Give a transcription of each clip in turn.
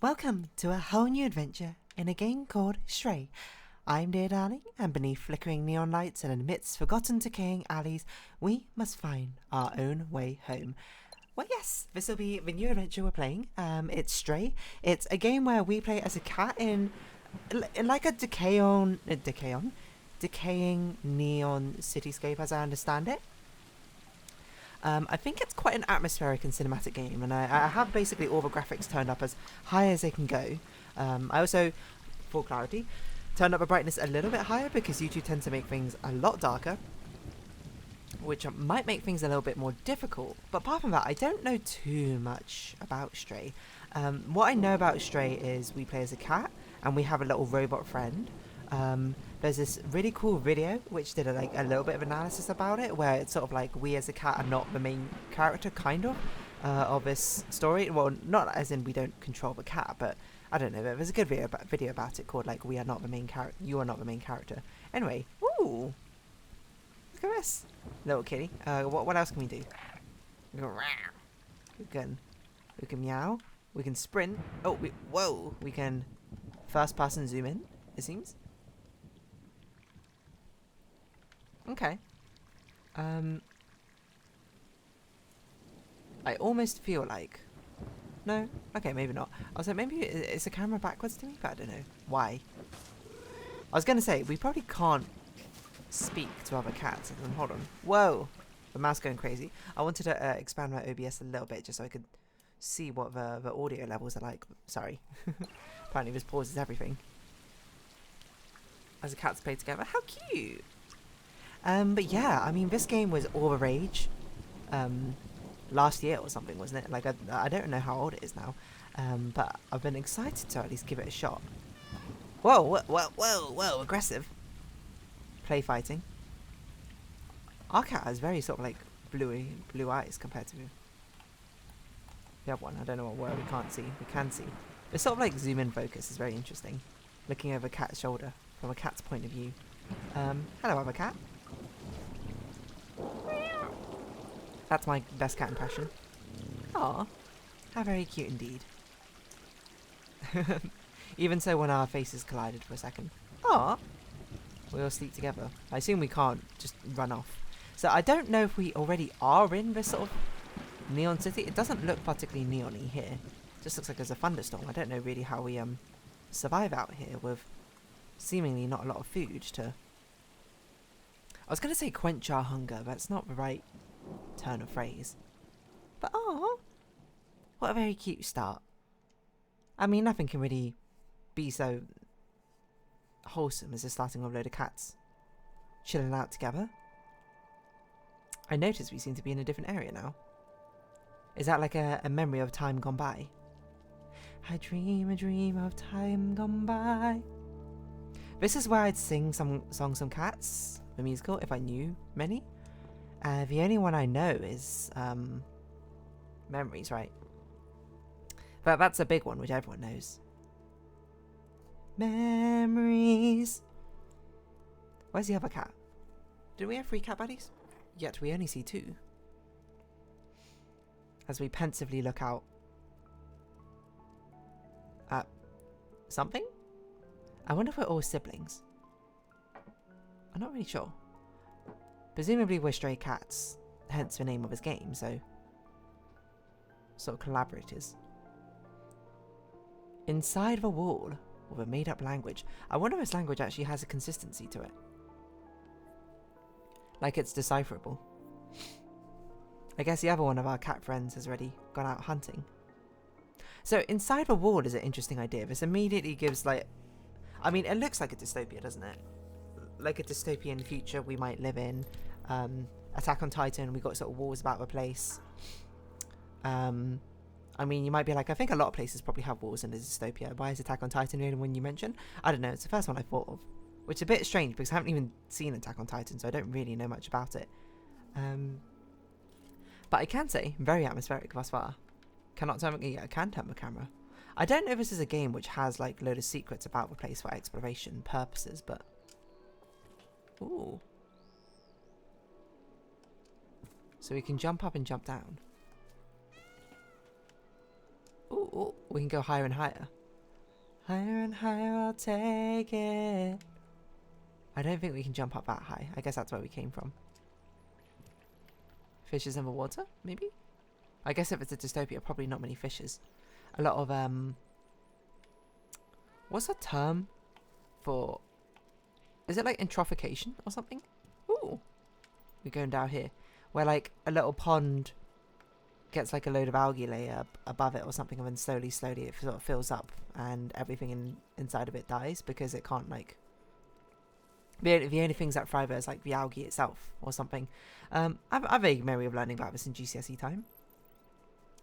Welcome to a whole new adventure in a game called Stray. I'm dear darling, and beneath flickering neon lights and amidst forgotten decaying alleys, we must find our own way home. Well, yes, this will be the new adventure we're playing. It's Stray. It's a game where we play as a cat in like a decaying neon cityscape, as I understand it. I think it's quite an atmospheric and cinematic game, and I have basically all the graphics turned up as high as they can go. I also, for clarity, turned up the brightness a little bit higher because you two tend to make things a lot darker, which might make things a little bit more difficult. But apart from that, I don't know too much about Stray. What I know about Stray is we play as a cat, and we have a little robot friend. There's this really cool video which did a little bit of analysis about it, where it's sort of like we as a cat are not the main character, kind of this story. Well, not as in we don't control the cat, but I don't know. There's a good video about it called like "We Are Not the Main Character." You are not the main character. Anyway, ooh, look at this little kitty. What else can we do? We can meow. We can sprint. Oh, whoa! We can first person zoom in. It seems. Okay. I almost feel like... No? Okay, maybe not. I was like, maybe it's the camera backwards to me, but I don't know. Why? I was going to say, we probably can't speak to other cats. Hold on. Whoa! The mouse going crazy. I wanted to expand my OBS a little bit just so I could see what the audio levels are like. Sorry. Apparently this pauses everything. As the cats play together. How cute! But yeah, I mean, this game was all the rage last year or something, wasn't it? Like, I don't know how old it is now, but I've been excited to at least give it a shot. Whoa, whoa, aggressive. Play fighting. Our cat has very sort of like blue eyes compared to the other one. I don't know what word we can't see. We can see. The sort of like zoom in focus is very interesting. Looking over a cat's shoulder from a cat's point of view. Hello, other cat. That's my best cat impression. Aw, how very cute indeed. Even so, when our faces collided for a second. Aw, we all sleep together. I assume we can't just run off. So I don't know if we already are in this sort of neon city. It doesn't look particularly neon-y here. It just looks like there's a thunderstorm. I don't know really how we survive out here with seemingly not a lot of food to... I was going to say quench our hunger, but it's not the right turn of phrase. But oh, what a very cute start. I mean, nothing can really be so wholesome as just starting with a load of cats chilling out together. I noticed we seem to be in a different area now. Is that like a memory of time gone by? I dream a dream of time gone by. This is where I'd sing some songs from Cats, the musical, if I knew many. The only one I know is Memories, right? But that's a big one, which everyone knows. Memories. Where's the other cat? Did we have 3 cat buddies? Yet we only see 2. As we pensively look out at something? I wonder if we're all siblings. I'm not really sure. Presumably we're stray cats, hence the name of his game, so... sort of collaborators. Inside of a wall, with a made-up language. I wonder if this language actually has a consistency to it. Like it's decipherable. I guess the other one of our cat friends has already gone out hunting. So inside the wall is an interesting idea. This immediately gives like... I mean, it looks like a dystopia, doesn't it? Like a dystopian future we might live in. Attack on Titan, we got sort of walls about the place. I mean, you might be like, I think a lot of places probably have walls in a dystopia. Why is Attack on Titan the only one you mentioned? I don't know, it's the first one I thought of. Which is a bit strange because I haven't even seen Attack on Titan, so I don't really know much about it. But I can say, very atmospheric thus far. Cannot turn, yeah, I can turn the camera. I don't know if this is a game which has like a load of secrets about the place for exploration purposes, but... Ooh. So we can jump up and jump down. Ooh, we can go higher and higher. Higher and higher I'll take it. I don't think we can jump up that high. I guess that's where we came from. Fishes in the water, maybe? I guess if it's a dystopia, probably not many fishes. A lot of, what's the term for... Is it like eutrophication or something? Ooh. We're going down here. Where like a little pond gets like a load of algae layer above it or something, and then slowly it sort of fills up and everything inside of it dies because it can't like... The only things that thrive is like the algae itself or something. I've a vague memory of learning about this in GCSE time.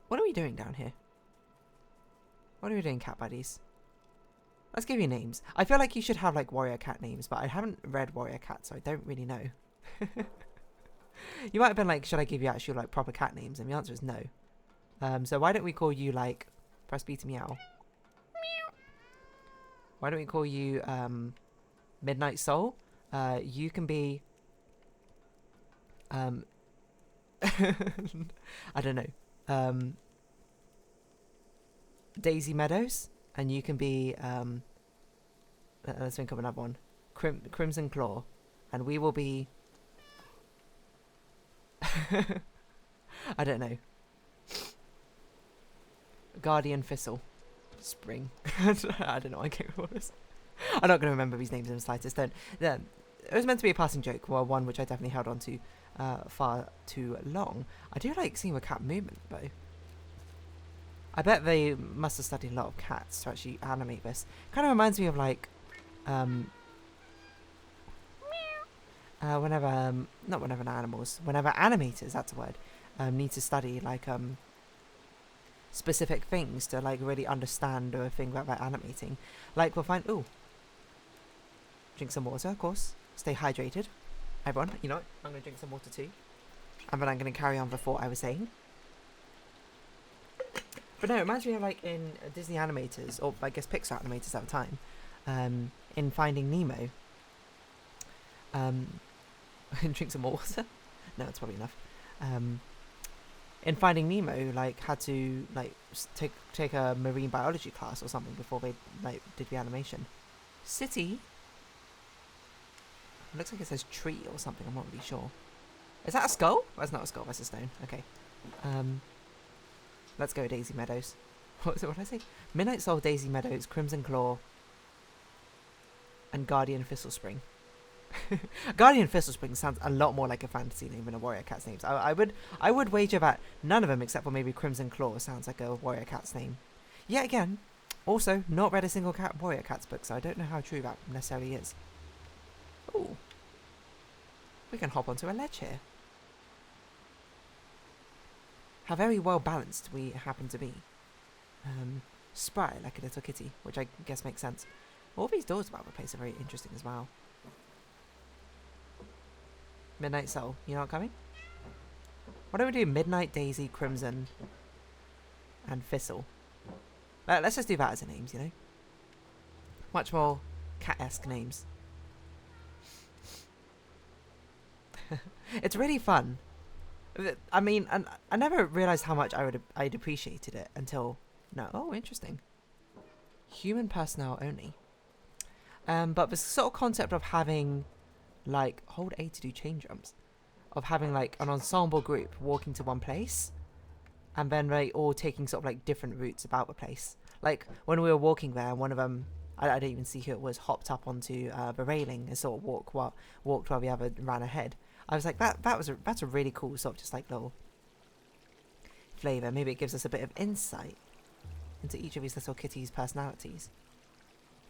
What are we doing down here? What are we doing, cat buddies? Let's give you names. I feel like you should have like warrior cat names, but I haven't read warrior cat, so I don't really know. You might have been like, should I give you actual like proper cat names? And the answer is no. So why don't we call you like, press B to meow. Why don't we call you Midnight Soul? You can be I don't know. Daisy Meadows, and you can be let's think of another one. Crimson Claw, and we will be I don't know. Guardian Thistle Spring. I don't know. I can't remember this. I'm not going to remember these names in the slightest. Don't. It was meant to be a passing joke, well, one which I definitely held on to far too long. I do like seeing the cat movement, though. I bet they must have studied a lot of cats to actually animate this. Kind of reminds me of like, whenever animators, that's a word, need to study like specific things to like really understand a thing that they're animating. Like we'll find, ooh, drink some water, of course. Stay hydrated, everyone. You know what? I'm gonna drink some water too, and then I'm gonna carry on the thought I was saying. But no, it reminds me of like in Disney animators, or I guess Pixar animators at the time, in Finding Nemo. Drink some more water? No, it's probably enough. In Finding Nemo, like had to like take a marine biology class or something before they like did the animation. City. It looks like it says tree or something. I'm not really sure. Is that a skull? That's not a skull. That's a stone. Okay. Let's go Daisy Meadows. What did I say? Midnight Soul, Daisy Meadows, Crimson Claw, and Guardian Thistle Spring. Guardian Thistle Spring sounds a lot more like a fantasy name than a warrior cat's name. So I would wager that none of them, except for maybe Crimson Claw, sounds like a warrior cat's name. Yet again, also not read a single warrior cat's book, so I don't know how true that necessarily is. Ooh, we can hop onto a ledge here. How very well balanced we happen to be. Spry like a little kitty, which I guess makes sense. All these doors about the place are very interesting as well. Midnight Soul, you're not coming? Why don't we do Midnight, Daisy, Crimson, and Thistle? Let's just do that as a names, you know? Much more cat-esque names. It's really fun. I mean, I never realised how much I'd appreciated it until now. Oh, interesting. Human personnel only. But the sort of concept of having, like, hold A to do chain jumps, of having like an ensemble group walking to one place, and then they all taking sort of like different routes about the place. Like when we were walking there, one of them, I don't even see who it was, hopped up onto the railing and sort of walked while the other ran ahead. I was like, that's a really cool sort of just like little flavour. Maybe it gives us a bit of insight into each of these little kitties' personalities.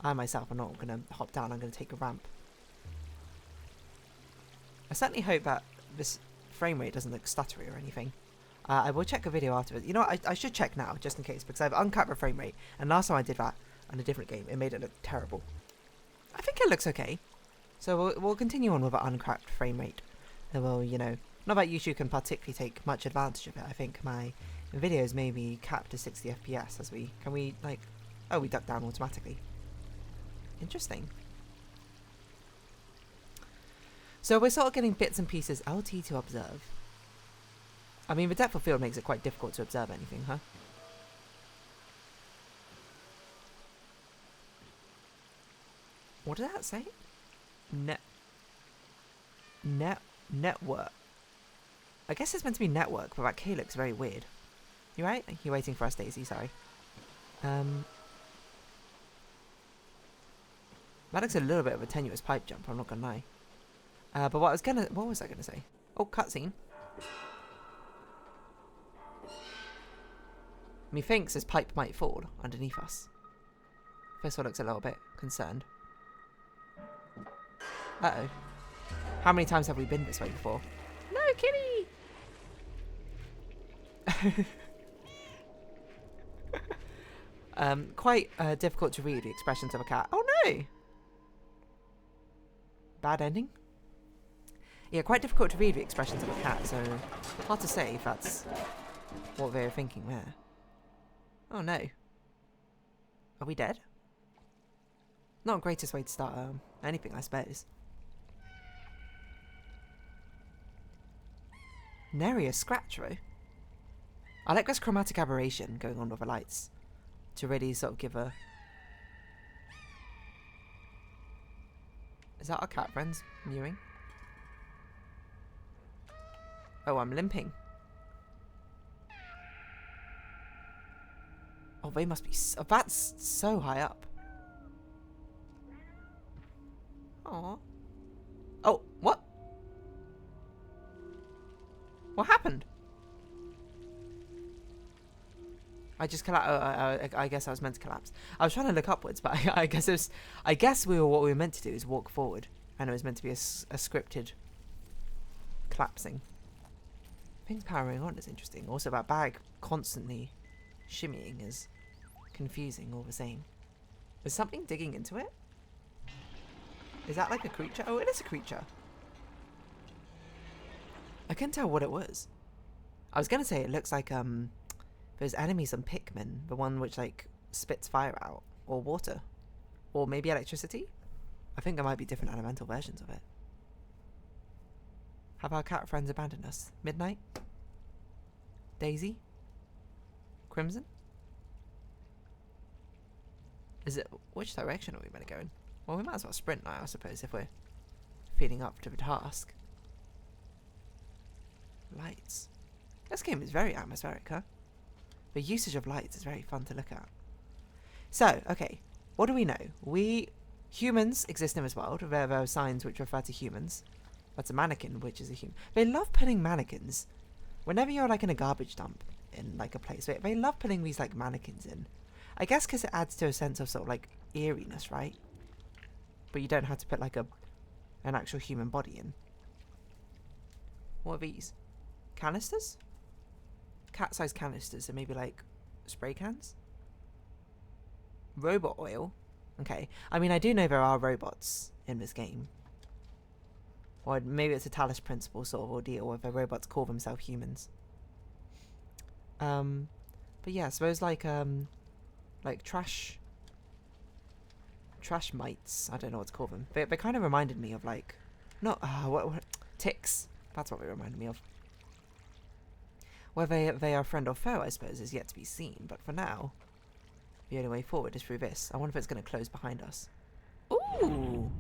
I myself am not going to hop down, I'm going to take a ramp. I certainly hope that this frame rate doesn't look stuttery or anything. I will check a video afterwards. You know what, I should check now, just in case, because I've uncapped the frame rate, and last time I did that on a different game, it made it look terrible. I think it looks okay. So we'll continue on with an uncapped frame rate. Well, you know, not that YouTube can particularly take much advantage of it. I think my videos may be capped to 60 FPS as we duck down automatically. Interesting. So we're sort of getting bits and pieces LT to observe. I mean, the depth of field makes it quite difficult to observe anything, huh? What did that say? Network. I guess it's meant to be network, but that K looks very weird. You right? You're waiting for us, Daisy, sorry. That looks a little bit of a tenuous pipe jump, I'm not gonna lie. But what was I gonna say? Oh, cutscene. Methinks this pipe might fall underneath us. First one looks a little bit concerned. Uh-oh. How many times have we been this way before? No, kitty! Quite difficult to read the expressions of a cat. Oh no! Bad ending? Yeah, quite difficult to read the expressions of a cat, so hard to say if that's what they were thinking there. Oh no. Are we dead? Not the greatest way to start anything, I suppose. Nary a scratch-row. I like this chromatic aberration going on with the lights to really sort of give a... Is that our cat friends mewing? Oh, I'm limping. Oh, they must be... that's so high up. Aww. Oh, what? What happened? I just collapsed. I guess I was meant to collapse. I was trying to look upwards, but I guess it was... I guess what we were meant to do is walk forward. And it was meant to be a scripted collapsing. Things powering on is interesting. Also, that bag constantly shimmying is confusing all the same. Is something digging into it? Is that like a creature? Oh, it is a creature. I couldn't tell what it was. I was going to say it looks like those enemies on Pikmin. The one which like spits fire out. Or water. Or maybe electricity. I think there might be different elemental versions of it. Have our cat friends abandoned us? Midnight? Daisy? Crimson? Is it... Which direction are we going to go in? Well, we might as well sprint now, I suppose, if we're feeling up to the task. Lights. This game is very atmospheric, huh? The usage of lights is very fun to look at. So, okay. What do we know? Humans exist in this world. There are signs which refer to humans. That's a mannequin, which is a human. They love putting mannequins. Whenever you're like in a garbage dump in like a place, they love putting these like mannequins in. I guess because it adds to a sense of sort of like eeriness, right? But you don't have to put like an actual human body in. What are these? Canisters? Cat-sized canisters, so maybe like spray cans? Robot oil? Okay. I mean, I do know there are robots in this game. Or maybe it's a Talos principle sort of ordeal where the robots call themselves humans. But yeah, I suppose like trash mites. I don't know what to call them. They kind of reminded me of like... Not... what ticks. That's what they reminded me of. Whether they are friend or foe, I suppose, is yet to be seen. But for now, the only way forward is through this. I wonder if it's going to close behind us. Ooh!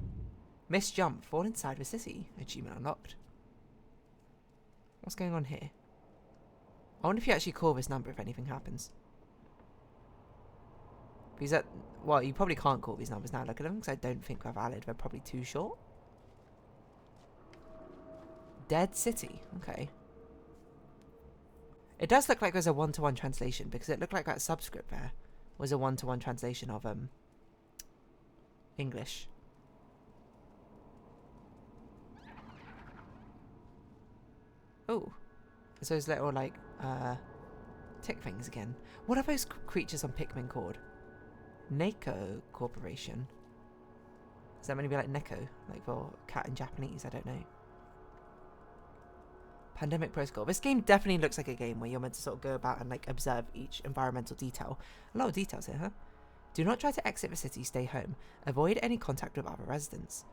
Missed jump. Fall inside the city. Achievement unlocked. What's going on here? I wonder if you actually call this number if anything happens. Because that... Well, you probably can't call these numbers now. Look at them, because I don't think they're valid. They're probably too short. Dead City. Okay. It does look like there's a one-to-one translation, because it looked like that subscript there was a one-to-one translation of English. Oh, it's those little like tick things again. What are those creatures on Pikmin called? Neko Corporation. Is that meant to be like Neko, like for cat in Japanese? I don't know. Pandemic Protocol. This game definitely looks like a game where you're meant to sort of go about and like observe each environmental detail. A lot of details here, huh? Do not try to exit the city, stay home. Avoid any contact with other residents.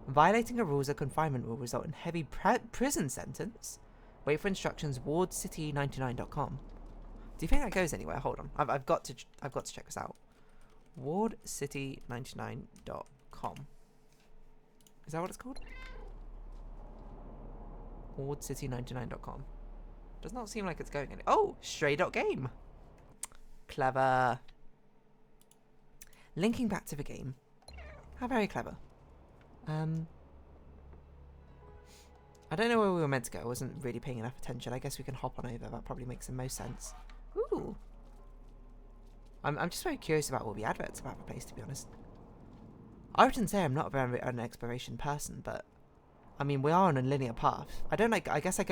Violating the rules of confinement will result in heavy prison sentence. Wait for instructions, wardcity99.com. Do you think that goes anywhere? Hold on. I've got to check this out. wardcity99.com. wardcity99.com. Is that what it's called? Wardcity99.com. Does not seem like it's going any. Oh, stray.game. Clever. Linking back to the game. How very clever. I don't know where we were meant to go. I wasn't really paying enough attention. I guess we can hop on over. That probably makes the most sense. Ooh. I'm just very curious about all the adverts about the place, to be honest. I often say I'm not very an exploration person, but I mean, we are on a linear path. I guess I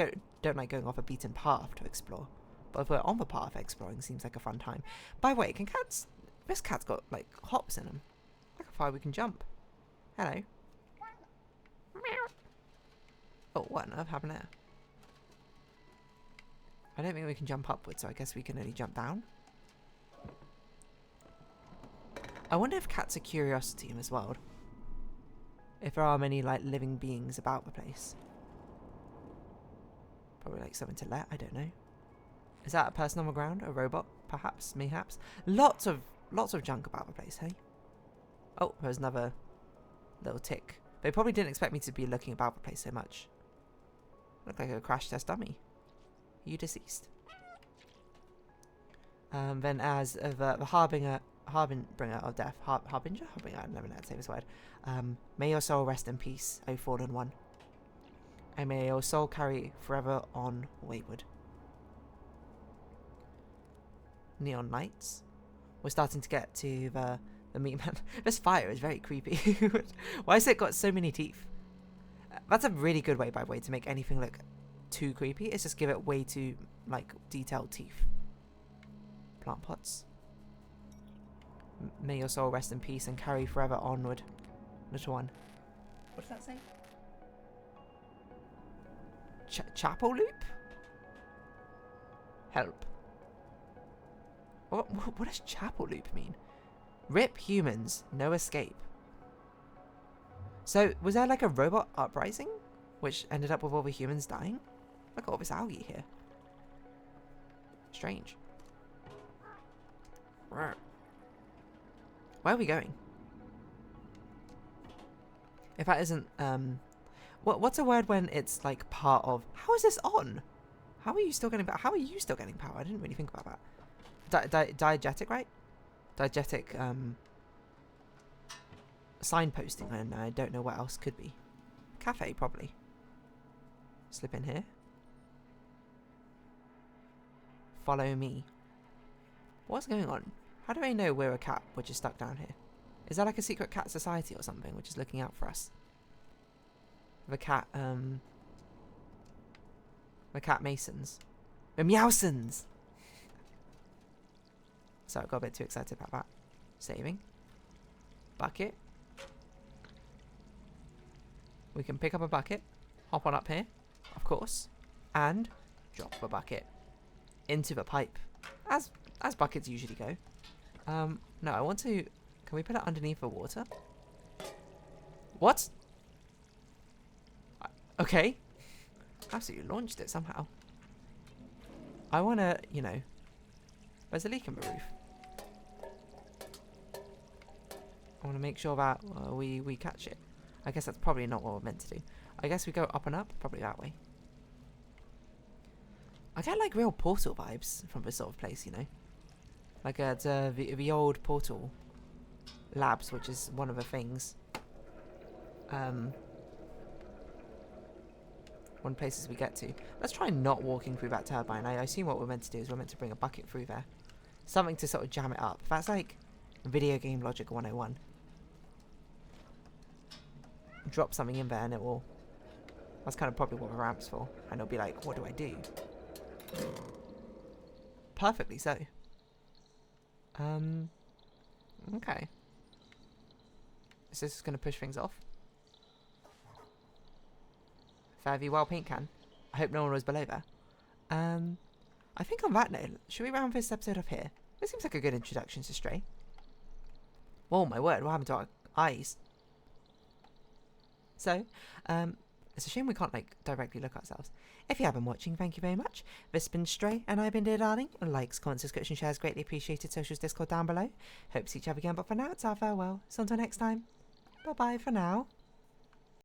don't like going off a beaten path to explore. But if we're on the path, exploring seems like a fun time. By the way, can cats... This cat's got, like, hops in them. Look how far we can jump. Hello. Oh, what on earth happened there? I don't think we can jump upwards, so I guess we can only jump down. I wonder if cats are curiosity in this world. If there are many, like, living beings about the place. Probably, like, something to let, I don't know. Is that a person on the ground? A robot? Perhaps? Mayhaps? Lots of junk about the place, hey? Oh, there's another little tick. They probably didn't expect me to be looking about the place so much. Look like a crash test dummy. You deceased. Then as the harbinger of death, harbinger? I never know how to say this word. May your soul rest in peace, O fallen one. And may your soul carry forever on wayward. Neon lights. We're starting to get to the meat man. This fire is very creepy. Why has it got so many teeth? That's a really good way, by the way, to make anything look too creepy. It's just give it way too, like, detailed teeth. Plant pots. May your soul rest in peace and carry forever onward. Little one. What does that say? Chapel loop? Help. What does chapel loop mean? Rip humans, no escape. So, was there like a robot uprising? Which ended up with all the humans dying? Look at all this algae here. Strange. Where are we going? If that isn't, what's a word when it's like part of... How is this on? How are you still getting power? How are you still getting power? I didn't really think about that. Diegetic, right? Diegetic, signposting, and I don't know what else could be. Cafe, probably. Slip in here. Follow me. What's going on? How do they know we're a cat which is stuck down here? Is that like a secret cat society or something which is looking out for us? The cat masons. The meowsons! So I got a bit too excited about that. Saving. Bucket. We can pick up a bucket. Hop on up here. Of course. And drop the bucket. Into the pipe. As buckets usually go. No, I want to... Can we put it underneath the water? What? Okay. Absolutely launched it somehow. I want to, you know... There's a leak in the roof. I want to make sure that we catch it. I guess that's probably not what we're meant to do. I guess we go up and up. Probably that way. I get like real Portal vibes from this sort of place, you know? Like the old Portal labs, which is one of the things. One of the places we get to. Let's try not walking through that turbine. I assume what we're meant to do is we're meant to bring a bucket through there. Something to sort of jam it up. That's like video game logic 101. Drop something in there and it will... That's kind of probably what the ramp's for. And it'll be like, what do I do? Perfectly so. Okay. Is this going to push things off? Fare thee well, paint can. I hope no one was below there. I think on that note, should we round this episode off here? This seems like a good introduction to Stray. Whoa, my word, what happened to our eyes? So, it's a shame we can't, like, directly look ourselves. If you have been watching, thank you very much. This has been Stray, and I've been Dear Darling. Likes, comments, subscription, shares, greatly appreciated. Socials, Discord down below. Hope to see each other again, but for now, it's our farewell. So until next time. Bye-bye for now.